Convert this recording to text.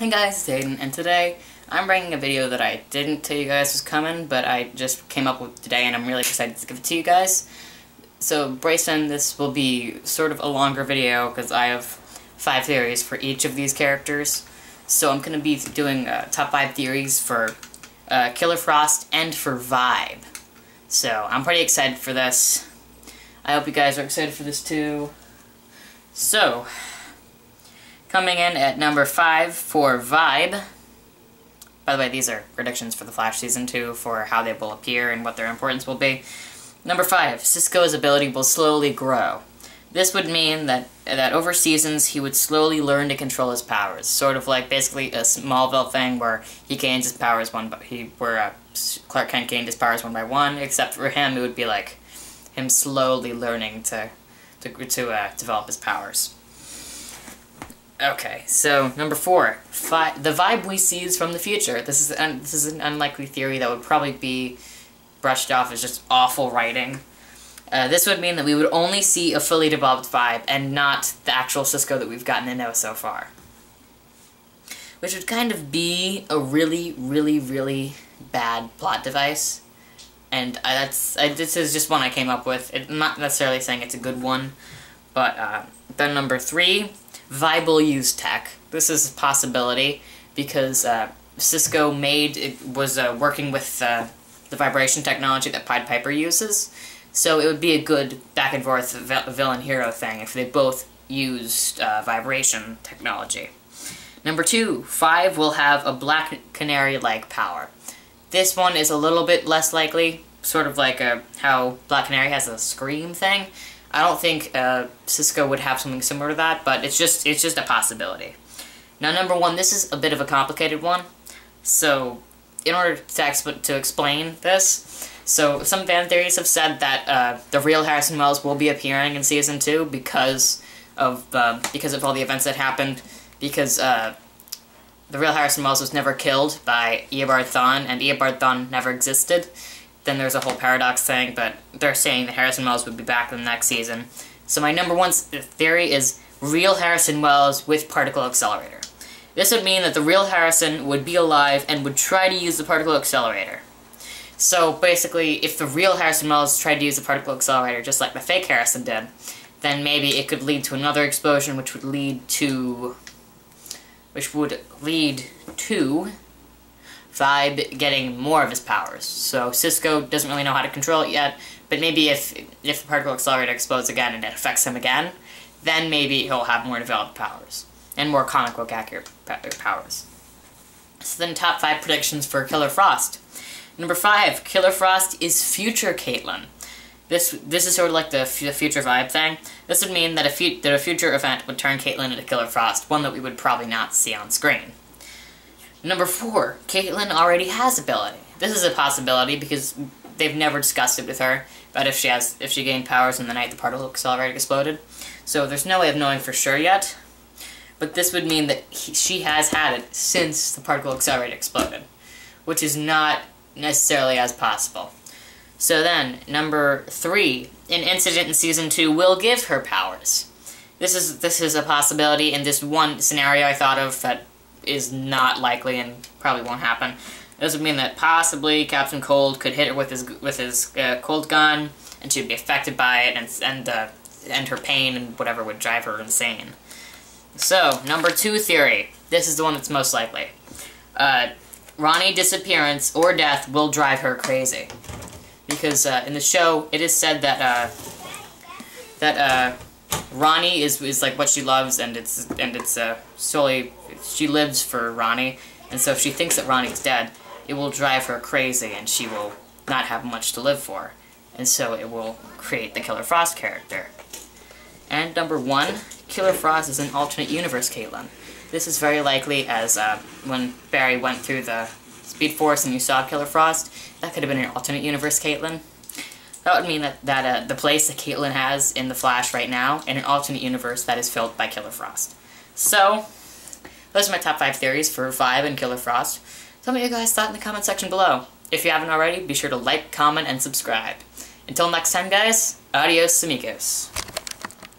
Hey guys, it's Aiden, and today I'm bringing a video that I didn't tell you guys was coming, but I just came up with today and I'm really excited to give it to you guys. So brace in, this will be sort of a longer video because I have 5 theories for each of these characters. So I'm going to be doing top 5 theories for Killer Frost and for Vibe. So I'm pretty excited for this. I hope you guys are excited for this too. So, coming in at number 5 for Vibe. By the way, these are predictions for The Flash Season 2 for how they will appear and what their importance will be. Number 5, Cisco's ability will slowly grow. This would mean that over seasons he would slowly learn to control his powers. Sort of like basically a Smallville thing where he gains his powers Clark Kent gained his powers one by one, except for him it would be like him slowly learning to develop his powers. Okay, so number 4, the Vibe we see is from the future. This is an unlikely theory that would probably be brushed off as just awful writing. This would mean that we would only see a fully developed Vibe and not the actual Cisco that we've gotten to know so far. Which would kind of be a really, really, really bad plot device. And this is just one I came up with. I'm not necessarily saying it's a good one. But then number 3, Vibe will use tech. This is a possibility because Cisco was working with the vibration technology that Pied Piper uses. So it would be a good back and forth villain-hero thing if they both used vibration technology. Number 2, Vibe will have a Black Canary-like power. This one is a little bit less likely, sort of like how Black Canary has a scream thing. I don't think Cisco would have something similar to that, but it's just a possibility. Now, number 1, this is a bit of a complicated one. So, in order to explain this, so some fan theories have said that the real Harrison Wells will be appearing in Season 2 because of all the events that happened, because the real Harrison Wells was never killed by Eobard Thawne, and Eobard Thawne never existed. Then there's a whole paradox thing, but they're saying that Harrison Wells would be back in the next season. So my number 1 theory is real Harrison Wells with particle accelerator. This would mean that the real Harrison would be alive and would try to use the particle accelerator. So basically, if the real Harrison Wells tried to use the particle accelerator just like the fake Harrison did, then maybe it could lead to another explosion, which would lead to Vibe getting more of his powers. So Cisco doesn't really know how to control it yet, but maybe if the particle accelerator explodes again and it affects him again, then maybe he'll have more developed powers, and more comic book accurate powers. So then top 5 predictions for Killer Frost. Number 5, Killer Frost is future Caitlin. This is sort of like the future Vibe thing. This would mean that a future event would turn Caitlin into Killer Frost, one that we would probably not see on screen. Number 4, Caitlin already has ability. This is a possibility because they've never discussed it with her, but if she gained powers in the night the particle accelerator exploded. So there's no way of knowing for sure yet, but this would mean that she has had it since the particle accelerator exploded, which is not necessarily as possible. So then, number 3, an incident in Season 2 will give her powers. This is a possibility in this one scenario I thought of that is not likely and probably won't happen. This would mean that possibly Captain Cold could hit her with his cold gun, and she'd be affected by it, and her pain and whatever would drive her insane. So, number 2 theory. This is the one that's most likely. Ronnie disappearance or death will drive her crazy. Because in the show, it is said that Ronnie is like what she loves, and it's solely she lives for Ronnie, and so if she thinks that Ronnie's dead, it will drive her crazy, and she will not have much to live for, and so it will create the Killer Frost character. And number 1, Killer Frost is an alternate universe Caitlin. This is very likely, as when Barry went through the Speed Force and you saw Killer Frost, that could have been an alternate universe Caitlin. That would mean that the place that Caitlin has in The Flash right now, in an alternate universe that is filled by Killer Frost. So, those are my top 5 theories for Vibe and Killer Frost. Tell me what you guys thought in the comment section below. If you haven't already, be sure to like, comment, and subscribe. Until next time, guys, adios amigos.